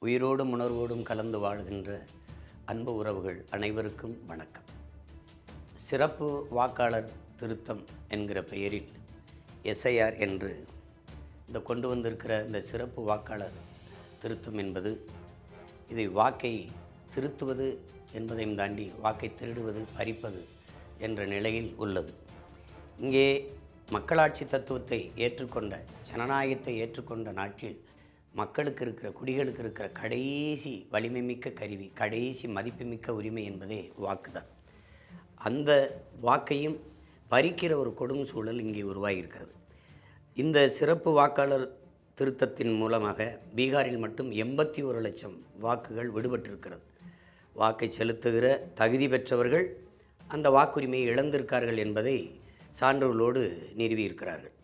உயிரோடும் உணர்வோடும் கலந்து வாழ்கின்ற அன்பு உறவுகள் அனைவருக்கும் வணக்கம். சிறப்பு வாக்காளர் திருத்தம் என்கிற பெயரில் எஸ்ஐஆர் என்று இந்த கொண்டு வந்திருக்கிற இந்த சிறப்பு வாக்காளர் திருத்தம் என்பது இதை வாக்கை திருத்துவது என்பதையும் தாண்டி வாக்கை திருடுவது, பறிப்பது என்ற நிலையில் உள்ளது. இங்கே மக்களாட்சி தத்துவத்தை ஏற்றுக்கொண்ட, ஜனநாயகத்தை ஏற்றுக்கொண்ட நாட்டில் மக்களுக்கு இருக்கிற, குடிகளுக்கு இருக்கிற கடைசி வலிமைமிக்க கருவி, கடைசி மதிப்புமிக்க உரிமை என்பதே வாக்கு தான். அந்த வாக்கையும் பறிக்கிற ஒரு கொடும் சூழல் இங்கே உருவாகியிருக்கிறது. இந்த சிறப்பு வாக்காளர் திருத்தத்தின் மூலமாக பீகாரில் மட்டும் 81 லட்சம் வாக்குகள் விடுபட்டிருக்கிறது. வாக்கை செலுத்துகிற தகுதி பெற்றவர்கள் அந்த வாக்குரிமையை இழந்திருக்கார்கள் என்பதை சான்றோர்களோடு நிறுவியிருக்கிறார்கள்.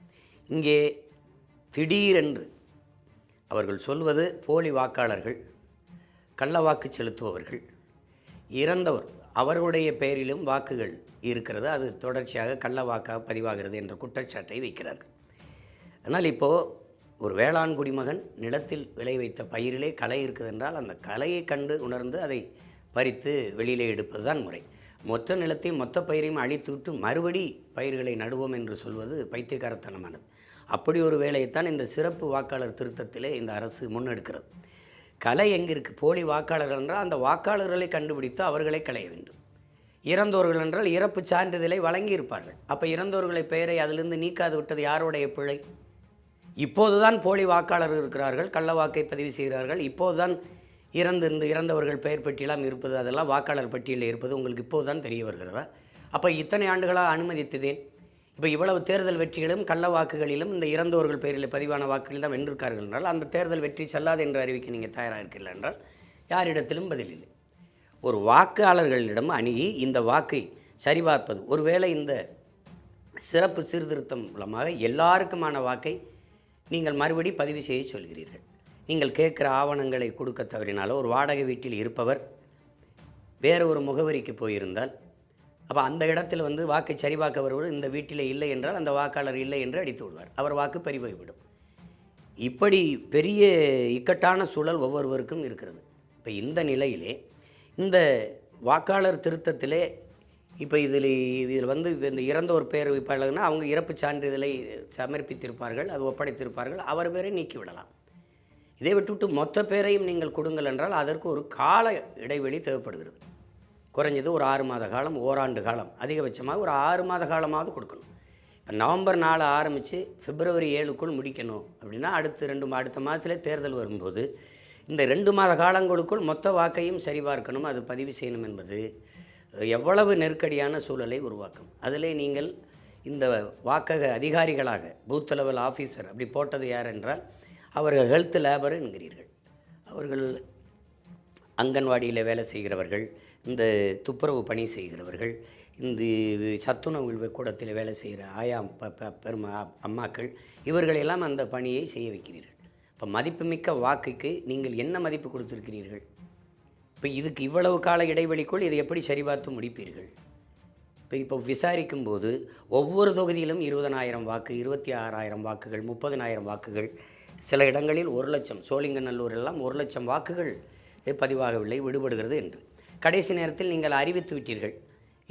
இங்கே திடீரென்று அவர்கள் சொல்வது போலி வாக்காளர்கள், கள்ள வாக்கு செலுத்துபவர்கள், இறந்தவர் அவர்களுடைய பெயரிலும் வாக்குகள் இருக்கிறது, அது தொடர்ச்சியாக கள்ள வாக்காக பதிவாகிறது என்ற குற்றச்சாட்டை வைக்கிறார்கள். ஆனால் இப்போது ஒரு வேளாண் குடிமகன் நிலத்தில் விளை வைத்த பயிரிலே களை இருக்குது என்றால் அந்த களையை கண்டு உணர்ந்து அதை பறித்து வெளியிலே எடுப்பது தான் முறை. மொத்த நிலத்தையும் மொத்த பயிரையும் அழித்துவிட்டு மறுபடி பயிர்களை நடுவோம் என்று சொல்வது பைத்தியக்காரத்தனமானது. அப்படி ஒரு வேலையைத்தான் இந்த சிறப்பு வாக்காளர் திருத்தத்திலே இந்த அரசு முன்னெடுக்கிறது. கலை எங்கே இருக்குது? போலி வாக்காளர்கள் என்றால் அந்த வாக்காளர்களை கண்டுபிடித்து அவர்களை களைய வேண்டும். இறந்தோர்கள் என்றால் இறப்பு சான்றிதழை வழங்கியிருப்பார்கள். அப்போ இறந்தோர்களை பெயரை அதிலிருந்து நீக்காது விட்டது யாருடைய பிழை? இப்போதுதான் போலி வாக்காளர்கள் இருக்கிறார்கள், கள்ள வாக்கை பதிவு செய்கிறார்கள். இப்போதுதான் இறந்தவர்கள் பெயர் பட்டியலாம் இருப்பது, அதெல்லாம் வாக்காளர் பட்டியலில் இருப்பது உங்களுக்கு இப்போது தான் தெரிய வருகிறதா? அப்போ இத்தனை ஆண்டுகளாக அனுமதித்ததேன்? இப்போ இவ்வளவு தேர்தல் வெற்றிகளும் கள்ள வாக்குகளிலும் இந்த இறந்தவர்கள் பெயரில் பதிவான வாக்குகள் தான் வென்றிருக்கார்கள் என்றால் அந்த தேர்தல் வெற்றி செல்லாது என்று அறிவிக்க நீங்கள் தயாராக இருக்கீர்கள் என்றால் யாரிடத்திலும் பதில் இல்லை. ஒரு வாக்காளர்களிடம் அணுகி இந்த வாக்கை சரிபார்ப்பது, ஒருவேளை இந்த சிறப்பு சீர்திருத்தம் மூலமாக எல்லாருக்குமான வாக்கை நீங்கள் மறுபடி பதிவு செய்ய சொல்கிறீர்கள். நீங்கள் கேட்குற ஆவணங்களை கொடுக்க தவறினாலோ, ஒரு வாடகை வீட்டில் இருப்பவர் வேறு ஒரு முகவரிக்கு போயிருந்தால் அப்போ அந்த இடத்துல வாக்கை சரிபார்க்க வருவர் இந்த வீட்டில் இல்லை என்றால் அந்த வாக்காளர் இல்லை என்று அடித்து விடுவார், அவர் வாக்கு பறிபோய்விடும். இப்படி பெரிய இக்கட்டான சூழல் ஒவ்வொருவருக்கும் இருக்கிறது. இப்போ இந்த நிலையிலே இந்த வாக்காளர் திருத்தத்திலே இப்போ இதில் இந்த இறந்தோர் பேர் வைப்பாளர்னா அவங்க இறப்பு சான்றிதழை சமர்ப்பித்திருப்பார்கள், அது ஒப்படைத்திருப்பார்கள், அவர் பேரை நீக்கிவிடலாம். இதை விட்டுவிட்டு மொத்த பேரையும் நீங்கள் கொடுங்கள் என்றால் அதற்கு ஒரு கால இடைவெளி தேவைப்படுகிறது. குறைஞ்சது ஒரு 6 மாத காலம், ஓராண்டு காலம், அதிகபட்சமாக ஒரு 6 மாத காலமாவது கொடுக்கணும். இப்போ நவம்பர் 4 ஆரம்பித்து பிப்ரவரி 7க்குள் முடிக்கணும் அப்படின்னா அடுத்த மாதத்திலே தேர்தல் வரும்போது இந்த 2 மாத காலங்களுக்குள் மொத்த வாக்கையும் சரிபார்க்கணும், அது பதிவு செய்யணும் என்பது எவ்வளவு நெருக்கடியான சூழலை உருவாக்கும். அதிலே நீங்கள் இந்த வாக்கக அதிகாரிகளாக பூத் லெவல் ஆஃபீஸர் அப்படி போட்டது யார் என்றால் அவர்கள் ஹெல்த் லேபர் என்கிறீர்கள். அவர்கள் அங்கன்வாடியில் வேலை செய்கிறவர்கள், இந்த துப்புரவு பணி செய்கிறவர்கள், இந்த சத்துணவு கூடத்தில் வேலை செய்கிற ஆயா அம்மாக்கள், இவர்களெல்லாம் அந்த பணியை செய்ய வைக்கிறீர்கள். இப்போ மதிப்புமிக்க வாக்குக்கு நீங்கள் என்ன மதிப்பு கொடுத்துருக்கிறீர்கள்? இப்போ இதுக்கு இவ்வளவு கால இடைவெளிக்குள் இதை எப்படி சரிபார்த்து முடிப்பீர்கள்? இப்போ விசாரிக்கும் போது ஒவ்வொரு தொகுதியிலும் 20,000 வாக்கு, 26,000 வாக்குகள், 30,000 வாக்குகள், சில இடங்களில் 1 லட்சம், சோழிங்கநல்லூர் எல்லாம் 1 லட்சம் வாக்குகள் பதிவாகவில்லை, விடுபடுகிறது என்று கடைசி நேரத்தில் நீங்கள் அறிவித்து விட்டீர்கள்.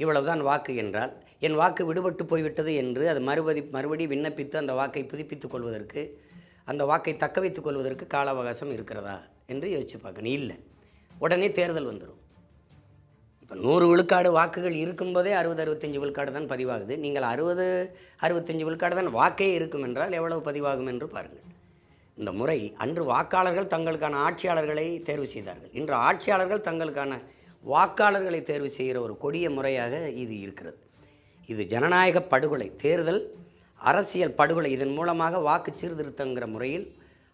இவ்வளவுதான் வாக்கு என்றால் என் வாக்கு விடுபட்டு போய்விட்டது என்று அது மறுபடி விண்ணப்பித்து அந்த வாக்கை புதுப்பித்துக் கொள்வதற்கு, அந்த வாக்கை தக்க வைத்துக் கொள்வதற்கு கால அவகாசம் இருக்கிறதா என்று யோசிச்சு பார்க்கணும். இல்லை, உடனே தேர்தல் வந்துடும். இப்போ 100 விழுக்காடு வாக்குகள் இருக்கும்போதே 60-65 விழுக்காடு தான் பதிவாகுது. நீங்கள் 60-65 விழுக்காடு தான் வாக்கே இருக்கும் என்றால் எவ்வளவு பதிவாகும் என்று பாருங்கள். இந்த முறை அன்று வாக்காளர்கள் தங்களுக்கான ஆட்சியாளர்களை தேர்வு செய்தார்கள், இன்று ஆட்சியாளர்கள் தங்களுக்கான வாக்காளர்களை தேர்வு செய்கிற ஒரு கொடிய முறையாக இது இருக்கிறது. இது ஜனநாயக படுகொலை, தேர்தல் அரசியல் படுகொலை. இதன் மூலமாக வாக்கு சீர்திருத்தங்கிற முறையில்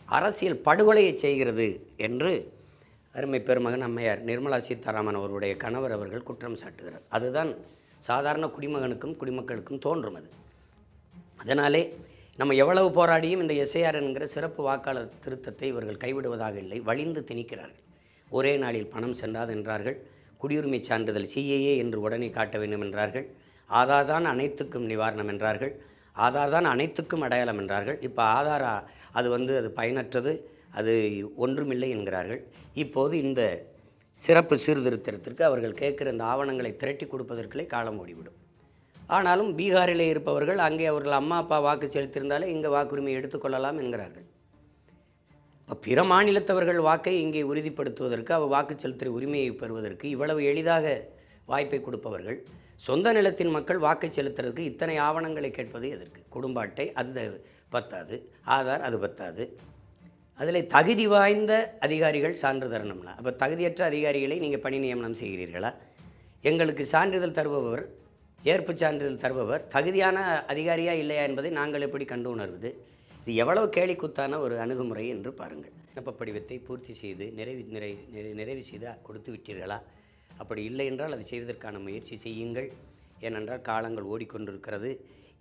அரசியல் படுகொலையை செய்கிறது என்று அருமை பெருமகன் அம்மையார் நிர்மலா சீதாராமன் அவருடைய கணவர் அவர்கள் குற்றம் சாட்டுகிறார். அதுதான் சாதாரண குடிமகனுக்கும் குடிமக்களுக்கும் தோன்றும். அதனாலே நம்ம எவ்வளவு போராடியும் இந்த எஸ்ஐஆர் என்கிற சிறப்பு வாக்காளர் திருத்தத்தை இவர்கள் கைவிடுவதாக இல்லை, வலிந்து திணிக்கிறார்கள். ஒரே நாளில் பணம் சென்றாது என்றார்கள், குடியுரிமை சான்றிதழ் CAA என்று உடனே காட்ட வேண்டும் என்றார்கள், ஆதார் தான் அனைத்துக்கும் நிவாரணம் என்றார்கள், ஆதார் தான் அனைத்துக்கும் அடையாளம் என்றார்கள். இப்போ ஆதார் அது பயனற்றது, அது ஒன்றுமில்லை என்கிறார்கள். இப்போது இந்த சிறப்பு சீர்திருத்தத்திற்கு அவர்கள் கேட்குற இந்த ஆவணங்களை திரட்டி கொடுப்பதற்குள்ளே காலம் ஓடிவிடும். ஆனாலும் பீகாரிலே இருப்பவர்கள் அங்கே அவர்கள் அம்மா அப்பா வாக்கு செலுத்தியிருந்தாலே இங்கே வாக்குரிமை எடுத்துக்கொள்ளலாம் என்கிறார்கள். இப்போ பிற மாநிலத்தவர்கள் வாக்கை இங்கே உறுதிப்படுத்துவதற்கு அவர் வாக்கு செலுத்துகிற உரிமையை பெறுவதற்கு இவ்வளவு எளிதாக வாய்ப்பை கொடுப்பவர்கள் சொந்த நிலத்தின் மக்கள் வாக்கை செலுத்துறதுக்கு இத்தனை ஆவணங்களை கேட்பது எதற்கு? குடும்ப அட்டை அது பத்தாது, ஆதார் அது பத்தாது, அதில் தகுதி வாய்ந்த அதிகாரிகள் சான்று தரணும்னா அப்போ தகுதியற்ற அதிகாரிகளை நீங்கள் பணி நியமனம் செய்கிறீர்களா? எங்களுக்கு சான்றிதழ் தருபவர், ஏற்பு சான்றிதழ் தருபவர் தகுதியான அதிகாரியா இல்லையா என்பதை நாங்கள் எப்படி கண்டு உணர்வது? இது எவ்வளவு கேலிக்குத்தான ஒரு அணுகுமுறை என்று பாருங்கள். விண்ணப்ப படிவத்தை பூர்த்தி செய்து நிறைவு செய்து கொடுத்து விட்டீர்களா? அப்படி இல்லை என்றால் அதை செய்வதற்கான முயற்சி செய்யுங்கள். ஏனென்றால் காலங்கள் ஓடிக்கொண்டிருக்கிறது.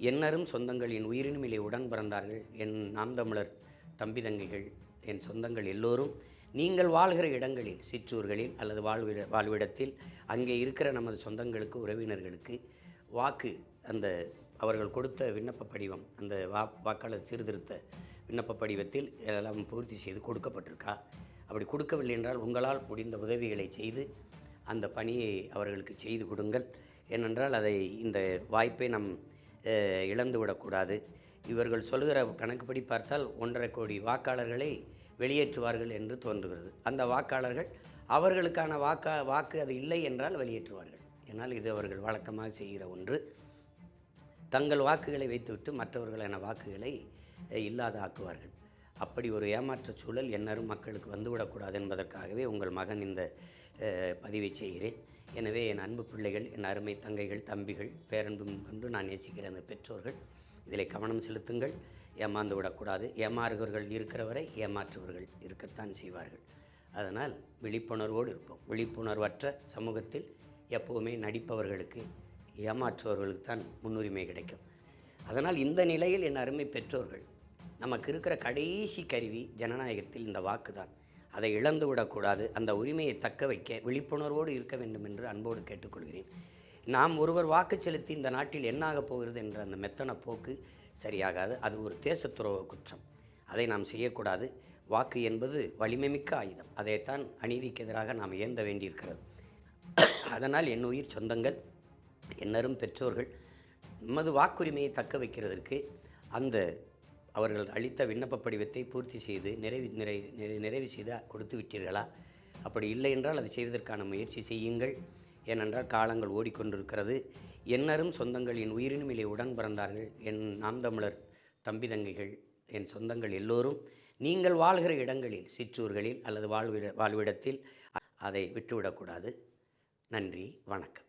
என்னரும் சொந்தங்கள் என் உயிரினுமிலே உடன் பிறந்தார்கள், என் நாம் தமிழர் தம்பி தங்கைகள், என் சொந்தங்கள் எல்லோரும் நீங்கள் வாழ்கிற இடங்களில், சிற்றூர்களில் அல்லது வாழ்விடத்தில் அங்கே இருக்கிற நமது சொந்தங்களுக்கு, உறவினர்களுக்கு வாக்கு அந்த அவர்கள் கொடுத்த விண்ணப்ப படிவம், அந்த வாக்காளர் சீர்திருத்த விண்ணப்ப படிவத்தில் எல்லாம் பூர்த்தி செய்து கொடுக்கப்பட்டிருக்கா? அப்படி கொடுக்கவில்லை என்றால் உங்களால் முடிந்த உதவிகளை செய்து அந்த பணியை அவர்களுக்கு செய்து கொடுங்கள். ஏனென்றால் அதை இந்த வாய்ப்பை நம் இழந்துவிடக்கூடாது. இவர்கள் சொல்கிற கணக்குப்படி பார்த்தால் 1.5 கோடி வாக்காளர்களை வெளியேற்றுவார்கள் என்று தோன்றுகிறது. அந்த வாக்காளர்கள் அவர்களுக்கான வாக்கு அது இல்லை என்றால் வெளியேற்றுவார்கள். ஏன்னால் இது அவர்கள் வழக்கமாக செய்கிற ஒன்று. தங்கள் வாக்குகளை வைத்துவிட்டு மற்றவர்களான வாக்குகளை இல்லாத ஆக்குவார்கள். அப்படி ஒரு ஏமாற்ற சூழல் எந்நேரம் மக்களுக்கு வந்துவிடக்கூடாது என்பதற்காகவே உங்கள் மகன் இந்த பதிவை செய்கிறேன். எனவே என் அன்பு பிள்ளைகள், என் அருமை தங்கைகள், தம்பிகள், பேரன்பும் கொண்டு நான் நேசிக்கிற அந்த பெற்றோர்கள் இதில் கவனம் செலுத்துங்கள். ஏமாந்து விடக்கூடாது. ஏமாறுகிறவர்கள் இருக்கிற வரை ஏமாற்றுவர்கள் இருக்கத்தான் செய்வார்கள். அதனால் விழிப்புணர்வோடு இருப்போம். விழிப்புணர்வற்ற சமூகத்தில் எப்போவுமே நடிப்பவர்களுக்கு, ஏமாற்றுவர்களுக்கு தான் முன்னுரிமை கிடைக்கும். அதனால் இந்த நிலையில் என் அருமை பெற்றோர்கள், நமக்கு இருக்கிற கடைசி கருவி ஜனநாயகத்தில் இந்த வாக்கு தான். அதை இழந்து விடக்கூடாது. அந்த உரிமையை தக்க வைக்க விழிப்புணர்வோடு இருக்க வேண்டும் என்று அன்போடு கேட்டுக்கொள்கிறேன். நாம் ஒருவர் வாக்கு செலுத்தி இந்த நாட்டில் என்னாகப் போகிறது என்ற அந்த மெத்தன போக்கு சரியாகாது. அது ஒரு தேச துரோக குற்றம். அதை நாம் செய்யக்கூடாது. வாக்கு என்பது வலிமைமிக்க ஆயுதம். அதைத்தான் அநீதிக்கு எதிராக நாம் ஏந்த வேண்டியிருக்கிறது. அதனால் என் உயிர் சொந்தங்கள், என்னரும் பெற்றோர்கள், நமது வாக்குரிமையை தக்க வைக்கிறதற்கு அந்த அவர்கள் அளித்த விண்ணப்ப படிவத்தை பூர்த்தி செய்து நிறைவு செய்து கொடுத்து விட்டீர்களா? அப்படி இல்லை என்றால் அதை செய்வதற்கான முயற்சி செய்யுங்கள். ஏனென்றால் காலங்கள் ஓடிக்கொண்டிருக்கிறது. என்னரும் சொந்தங்கள் என் உயிரினுமிலே உடன் பிறந்தார்கள், என் நாம் தமிழர் தம்பி தங்கைகள், என் சொந்தங்கள் எல்லோரும் நீங்கள் வாழ்கிற இடங்களில், சிற்றூர்களில் அல்லது வாழ்விடத்தில் அதை விட்டுவிடக்கூடாது. நன்றி, வணக்கம்.